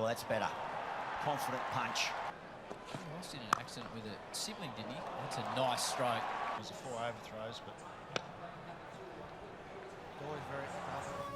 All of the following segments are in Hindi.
Oh, that's better. Confident punch. He lost in an accident with a sibling, didn't he? That's a nice stroke. It was a 4 overthrows, but always very confident.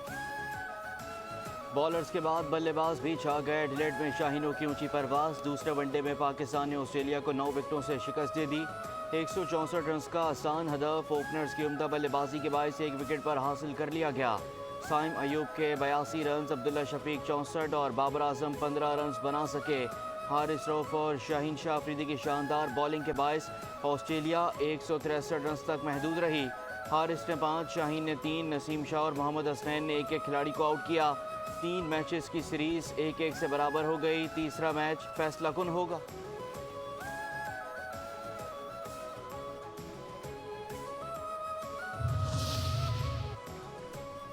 Bowlers के बाद बल्लेबाज भी छा गए। एडिलेड में शाहीनों की ऊंची परवाज। दूसरे वनडे में पाकिस्तान ने ऑस्ट्रेलिया को 9 विकेटों से शिकस्त दे दी। 164 रन का आसान हदफ ओपनर्स की उम्दा बल्लेबाजी के बायस 1 विकेट पर हासिल कर लिया गया। साइम अयूब के 82 रन, अब्दुल्ला शफीक 64 और बाबर आजम 15 रन बना सके। हारिस रऊफ और शाहीन शाह अफरीदी की शानदार बॉलिंग के बायस ऑस्ट्रेलिया 163 रन तक महदूद रही। हारिस ने 5, शाहीन ने 3, नसीम शाह और मोहम्मद हसनैन ने एक खिलाड़ी को आउट किया। 3 मैचेस की सीरीज 1-1 से बराबर हो गई। तीसरा मैच फैसला कुन होगा।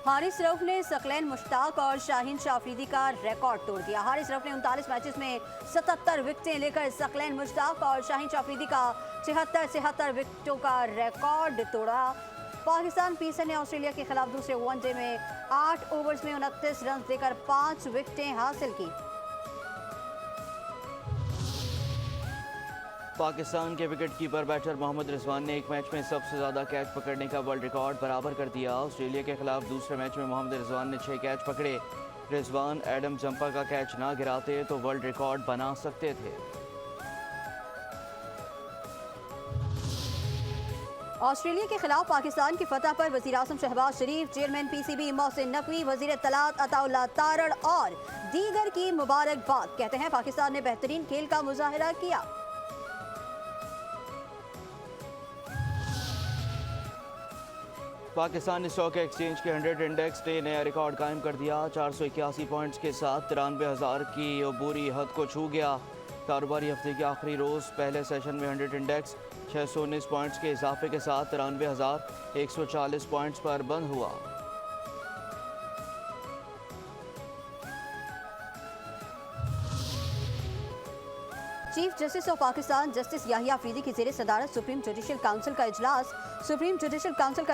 हारिस रऊफ ने सकलैन मुश्ताक और शाहीन शाह अफरीदी का रिकॉर्ड तोड़ दिया। हारिस रऊफ ने 39 मैचेस में 77 विकेटें लेकर सकलैन मुश्ताक और शाहीन शाह अफरीदी का 76 विकेटों का रिकॉर्ड तोड़ा। पाकिस्तान पीसर ने ऑस्ट्रेलिया के खिलाफ दूसरे वनडे में 8 ओवर्स में 29 रन देकर 5 विकेटें हासिल की। पाकिस्तान के wicket keeper batter Mohammad Rizwan ने एक मैच में सबसे ज़्यादा कैच पकड़ने का वर्ल्ड रिकॉर्ड बराबर कर दिया। ऑस्ट्रेलिया के खिलाफ दूसरे मैच में मोहम्मद रिजवान ने 6 कैच पकड़े। रिजवान एडम जंपर का कैच ना गिराते तो वर्ल्ड रिकॉर्ड बना सकते थे। ऑस्ट्रेलिया के खिलाफ पाकिस्तान की फतह पर वज़ीर आज़म शहबाज शरीफ, चेयरमैन पीसीबी मोहसिन नकवी, वज़ीर इत्तलात अताउल्लाह तारड़ और दीगर की मुबारकबाद। कहते हैं पाकिस्तान ने बेहतरीन खेल का मुजाहिरा किया। पाकिस्तान ने स्टॉक एक्सचेंज के 100 इंडेक्स ने नया रिकॉर्ड कायम कर दिया। 481 पॉइंट्स के साथ 93,000 की अबूरी हद को छू गया। कारोबारी हफ्ते के आखिरी रोज़ पहले सेशन में 100 इंडेक्स 619 पॉइंट्स के इजाफे के साथ 93,140 पॉइंट्स पर बंद हुआ। Chief justice of Pakistan justice Yahya Afridi की ज़ेरे सदारत सुप्रीम जुडिशल काउंसिल का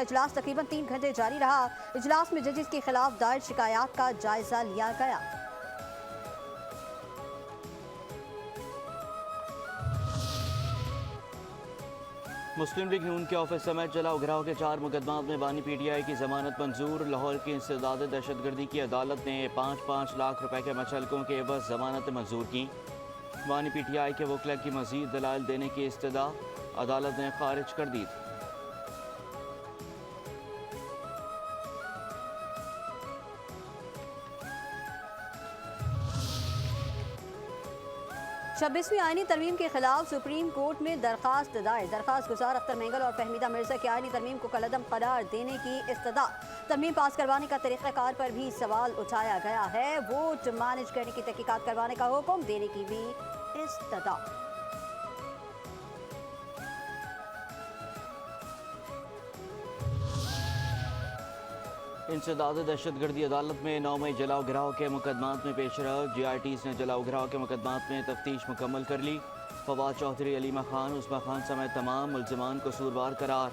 इजलास तकरीबन 3 घंटे जारी रहा। इजलास में जजेस के खिलाफ दायर शिकायत का जायजा लिया गया। मुस्लिम लीग नून के ऑफिस समेत जलाओ घराव के 4 मुकदमात में बानी पीटीआई की जमानत मंजूर। लाहौर की इंसदाद दहशतगर्दी की अदालत ने 5-5 लाख रुपए के मचलकों के एवज जमानत मंजूर की। बानी पीटीआई के वकला की मजीद दलाल देने की इस्तदा अदालत ने खारिज कर दी थी। 26वीं आईनी तरमीम के खिलाफ सुप्रीम कोर्ट में दरखास्त दायर। दरखास्त गुजार अख्तर मेंगल और फहमीदा मिर्जा की आईनी तरमीम को कलअदम करार देने की इस्तदा। तरमीम पास करवाने का तरीक़ाकार पर भी सवाल उठाया गया है। वोट मैनेज करने की तहकीकात करवाने का हुक्म देने की भी इस्तदा। इंसदाद दहशतगर्दी अदालत में 9 मई जलाओ घराव के मुकदमात में पेशरफ। GRTs ने जलाओ घराव के मुकदमात में तफ्तीश मुकम्मल कर ली। फवाद चौधरी, अलीमा खान, उस्मा खान समेत तमाम मुल्ज़िमान कसूरवार करार।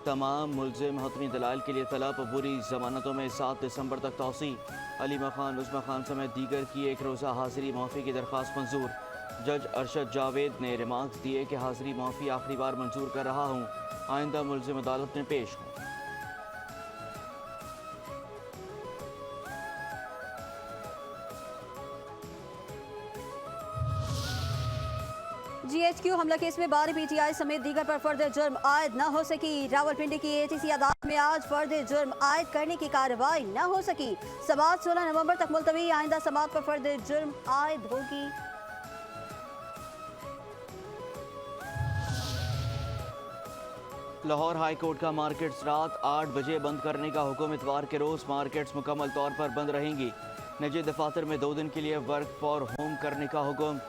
तमाम मुल्ज़िम हतमी दलाल के लिए तलब। अबूरी जमानतों में 7 दिसंबर तक तौसी। अलीमा खान, उस्मा खान समेत दीगर की 1 रोज़ा हाज़िरी माफ़ी की दरख्वास्त मंजूर। जज अरशद जावेद ने रिमार्क्स दिए कि हाज़िरी माफ़ी आखिरी बार मंजूर कर रहा हूँ, आइंदा मुल्ज़िम अदालत में पेश हूँ। GHQ हमला केस में 12 PTI समेत दीगर पर फर्द जुर्म आयद न हो सकी। रावलपिंडी की ATC अदालत में आज फर्द जुर्म आयद करने की कार्रवाई न हो सकी। समाअत 16 नवंबर तक मुलतवी। आइंदा समाअत पर फर्द जुर्म आयद होगी। लाहौर हाई कोर्ट का मार्केट्स रात 8 बजे बंद करने का हुक्म। इतवार के रोज़ मार्केट्स मुकम्मल तौर पर बंद रहेंगी। निजी दफातर में 2 दिन के लिए वर्क फॉर होम करने का हुक्म।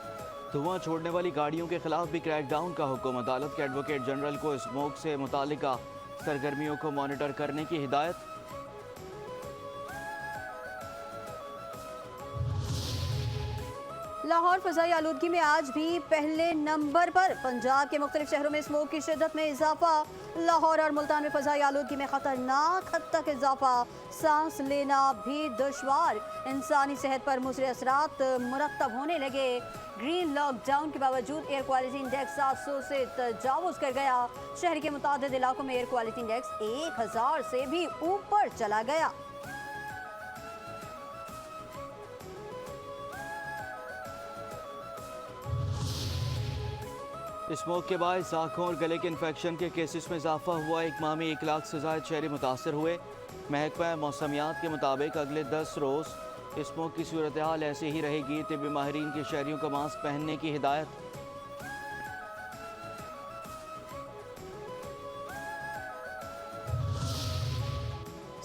धुआं छोड़ने वाली गाड़ियों के खिलाफ भी क्रैकडाउन का हुक्म। अदालत के एडवोकेट जनरल को स्मोक से मुतालिका सरगर्मियों को मॉनिटर करने की हिदायत। लाहौर फजाई आलूदगी में आज भी पहले नंबर पर। पंजाब के मुख्तलिफ शहरों में स्मोक की शिद्दत में इजाफा। लाहौर और मुल्तान में फजाई आलूदगी में खतरनाक हद तक इजाफा। सांस लेना भी दुश्वार। इंसानी सेहत पर मुज़र असरात मुरतब होने लगे। ग्रीन लॉकडाउन के बावजूद एयर क्वालिटी इंडेक्स 700 से तजावुज़ कर गया। शहर के मुतादिद इलाकों में एयर क्वालिटी इंडेक्स 1000 से भी ऊपर चला गया। स्मोक के बाद आँखों और गले के इन्फेक्शन के केसेस में इजाफा हुआ। एक माह में 1 लाख से ज़ायद शहरी मुतासर हुए। महकमा मौसमियात के मुताबिक अगले 10 रोज़ स्मोक की सूरत हाल ऐसे ही रहेगी। तिब्बी माहिरीन की शहरियों को मास्क पहनने की हिदायत।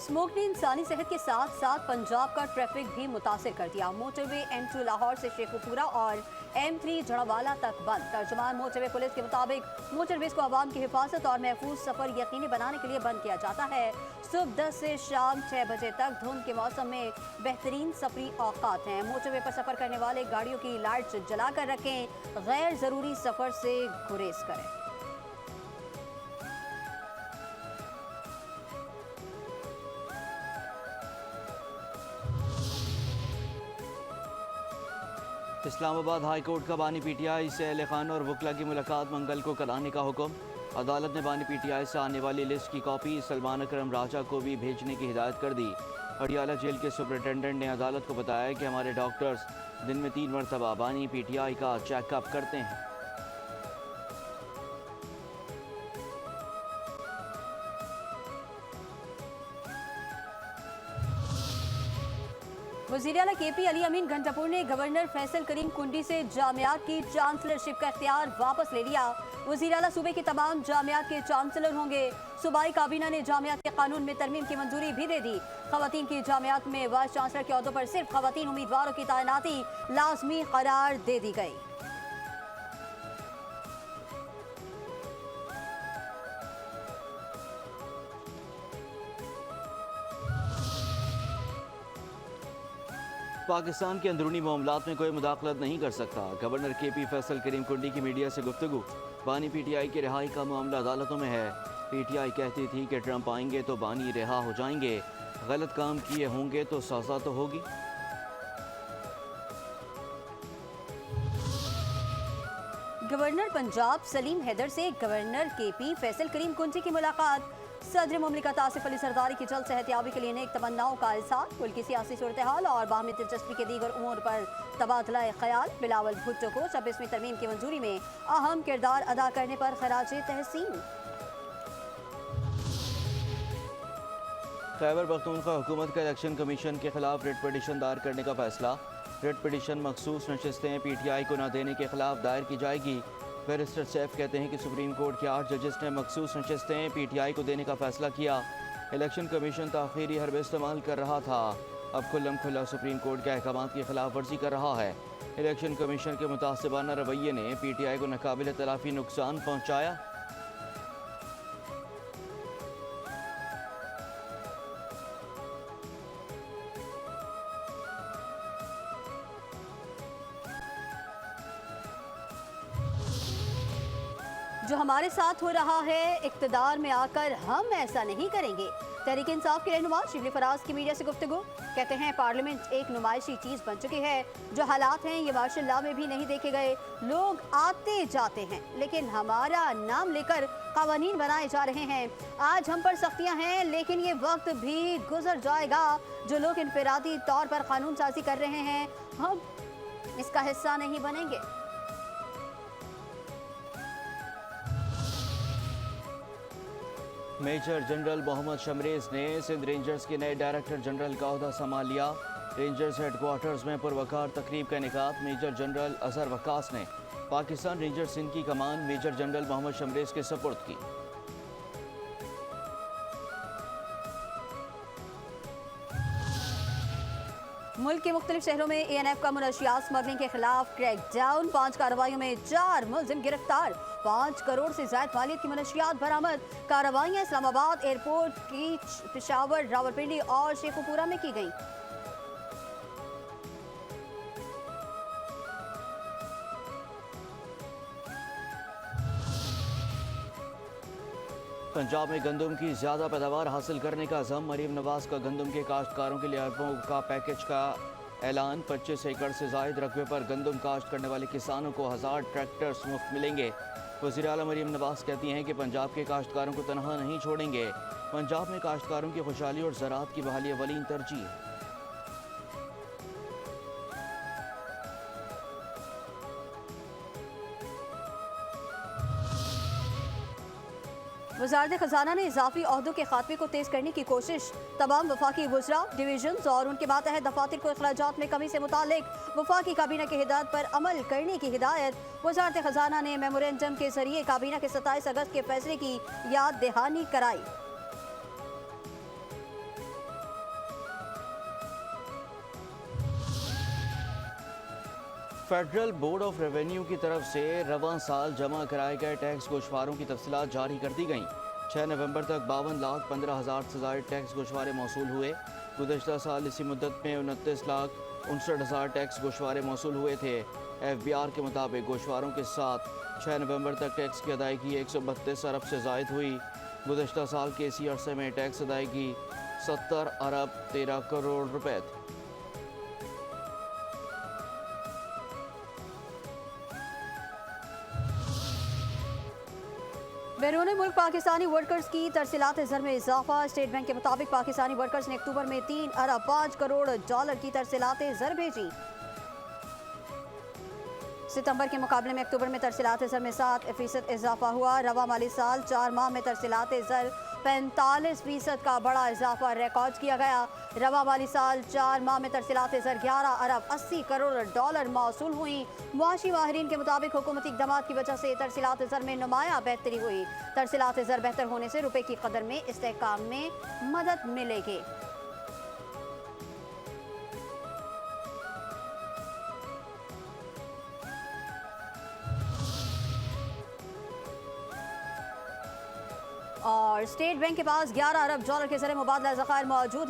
स्मोक ने इंसानी सेहत के साथ साथ पंजाब का ट्रैफिक भी मुतासिर कर दिया। मोटरवे M2 लाहौर से शेखुपुरा और M3 जड़ावाला तक बंद। तर्जुमान मोटरवे पुलिस के मुताबिक मोटरवेज को आवाम की हिफाजत और महफूज सफर यकीनी बनाने के लिए बंद किया जाता है। सुबह 10 से शाम 6 बजे तक धुंध के मौसम में बेहतरीन सफरी औकात हैं। मोटरवे पर सफर करने वाले गाड़ियों की लाइट्स जलाकर रखें। गैर जरूरी सफर से गुरेज करें। इस्लामाबाद हाई कोर्ट का बानी पीटीआई से अहले खान और वकला की मुलाकात मंगल को कराने का हुक्म। अदालत ने बानी पीटीआई से आने वाली लिस्ट की कॉपी सलमान अकरम राजा को भी भेजने की हिदायत कर दी। अडियाला जेल के सुपरिटेंडेंट ने अदालत को बताया कि हमारे डॉक्टर्स दिन में 3 मरतबा बानी पीटीआई का चेकअप करते हैं। वज़ीर आला KP अली अमीन घंटापुर ने गवर्नर फैसल करीम कुंडी से जामियात की चांसलरशिप का इख्तियार वापस ले लिया। वज़ीर आला सूबे के तमाम जामियात के चांसलर होंगे। सूबाई काबीना ने जामियात के कानून में तरमीम की मंजूरी भी दे दी। खवातीन की जामियात में वाइस चांसलर के ओहदों पर सिर्फ खवातीन उम्मीदवारों की तैनाती लाजमी करार दे दी गई। पाकिस्तान के अंदरूनी मामलात में कोई मुदाखलत नहीं कर सकता। गवर्नर KP फैसल करीम कुंडी की मीडिया से गुफ्तगू। बानी PTI की रिहाई का मामला अदालतों में है। PTI कहती थी कि ट्रंप आएंगे तो बानी रिहा हो जाएंगे, गलत काम किए होंगे तो सजा तो होगी। गवर्नर पंजाब सलीम हैदर से गवर्नर KP फैसल करीम कुंडी की मुलाकात। सदर मुमलिकत आसिफ अली सरदारी की जल्द सेहतयाबी के लिए नेक तमन्नाओं का इज़हार। मुल्क की सियासी सूरत हाल और बाहमी दिलचस्पी के दीगर उमूर पर तबादला ख्याल। बिलावल भुट्टो को 26वीं तरमीम की मंजूरी में अहम किरदार अदा करने पर खराज तहसीन। खैबर पख्तूनख्वा हुकूमत का इलेक्शन कमीशन के खिलाफ रिट पिटीशन दायर करने का फैसला। रिट पिटीशन मखसूस नशस्तें PTI को न देने के खिलाफ दायर की जाएगी। बैरिस्टर सैफ कहते हैं कि सुप्रीम कोर्ट के 8 जजेस ने मखसूस नशस्तें PTI को देने का फैसला किया। इलेक्शन कमीशन ताख़ीरी हरबे इस्तेमाल कर रहा था, अब खुल्लम खुल्ला सुप्रीम कोर्ट के अहकाम की खिलाफ वर्जी कर रहा है। इलेक्शन कमीशन के मुतासिबाना रवैये ने PTI को नाकाबिल तलाफी नुकसान पहुँचाया। जो हमारे साथ हो रहा है, इक्तदार में आकर हम ऐसा नहीं करेंगे। तहरीक इंसाफ के रहनुमा शिबली फराज की मीडिया से गुफ्तगू। कहते हैं पार्लियामेंट एक नुमाइशी चीज़ बन चुकी है। जो हालात हैं ये मार्शल लॉ में भी नहीं देखे गए। लोग आते जाते हैं लेकिन हमारा नाम लेकर कानून बनाए जा रहे हैं। आज हम पर सख्तियां हैं लेकिन ये वक्त भी गुजर जाएगा। जो लोग इनफरादी तौर पर कानून साजी कर रहे हैं, हम इसका हिस्सा नहीं बनेंगे। मेजर जनरल मोहम्मद शमरेज ने सिंध रेंजर्स के नए डायरेक्टर जनरल का ओहदा संभाल लिया। रेंजर्स हेडक्वार्टर्स में पुरवकार तकरीब का इनेकाद। मेजर जनरल अजहर वक्कास ने पाकिस्तान रेंजर्स सिंध की कमान मेजर जनरल मोहम्मद शमरेज के सपुर्द की। मुल्क के मुख्तलिफ शहरों में ANF का मुनशियात स्मगलिंग के खिलाफ क्रैकडाउन। 5 कार्रवाइयों में 4 मुलजिम गिरफ्तार। 5 करोड़ से ज्यादा मालियत की मुनशियात बरामद। कार्रवाइयाँ इस्लामाबाद एयरपोर्ट की, पेशावर, रावलपिंडी और शेखुपुरा में की गईं। पंजाब में गंदम की ज़्यादा पैदावार हासिल करने का अज़म। मरीम नवाज का गंदम के काश्तकारों के लिए अरबों का पैकेज का ऐलान। 25 एकड़ से जायद रकबे पर गंदम काश्त करने वाले किसानों को 1000 ट्रैक्टर्स मुफ्त मिलेंगे। वज़ीर आला मरीम नवाज कहती हैं कि पंजाब के काश्तकारों को तनहा नहीं छोड़ेंगे। पंजाब में काश्तकारों की खुशहाली और ज़राअत की बहाली अवलीन तरजीह। वज़ारत ख़जाना ने इजाफी अहदों के खात्मे को तेज़ करने की कोशिश। तमाम वफाकी वज़रा, डिवीजन और उनके मातहत दफातर को अखराजात में कमी से मुतालिक वफाकी काबीना की हिदायत पर अमल करने की हिदायत। वज़ारत ख़जाना ने मेमोरेंडम के जरिए काबीना के 27 अगस्त के फैसले की याद दहानी कराई। फेडरल बोर्ड ऑफ रेवेन्यू की तरफ से रवां साल जमा कराए गए टैक्स गोशवारों की तफसीलात जारी कर दी गईं। 6 नवंबर तक 52,15,000 से ज़ायद टैक्स गोशवारे मौसूल हुए। गुज़श्ता साल इसी मुद्दत में 29,59,000 टैक्स गोशवारे मौसूल हुए थे। FBR के मुताबिक गोशवारों के साथ 6 नवंबर तक टैक्स की अदायगी 132 अरब से ज़ायद हुई। गुज़श्ता साल के इसी अरसे में टैक्स अदायगी 70 अरब 13 करोड़ रुपए थी। बैरून मुल्क पाकिस्तानी वर्कर्स की तरसीलात ज़र में इजाफा। स्टेट बैंक के मुताबिक पाकिस्तानी वर्कर्स ने अक्टूबर में 3 अरब 5 करोड़ डॉलर की तरसीलात ज़र भेजी। सितंबर के मुकाबले में अक्टूबर में तरसीलात ज़र में 7% इजाफा हुआ। रवा माली साल 4 माह में तरसीलात ज़र 45% का बड़ा इजाफा रिकॉर्ड किया गया। रवा माली साल 4 माह में तरसीलात ज़र 11 अरब 80 करोड़ डॉलर मौसूल हुई। मुआशी माहिरीन के मुताबिक हुकूमती इक़दामात की वजह से तरसीलात ज़र में नुमायाँ बेहतरी हुई। तरसीलात ज़र बेहतर होने से रुपये की कदर में इस्तेहकाम में मदद मिलेगी। और स्टेट बैंक के पास 11 अरब डॉलर के ज़रिए मुबादला ज़खायर मौजूद हैं।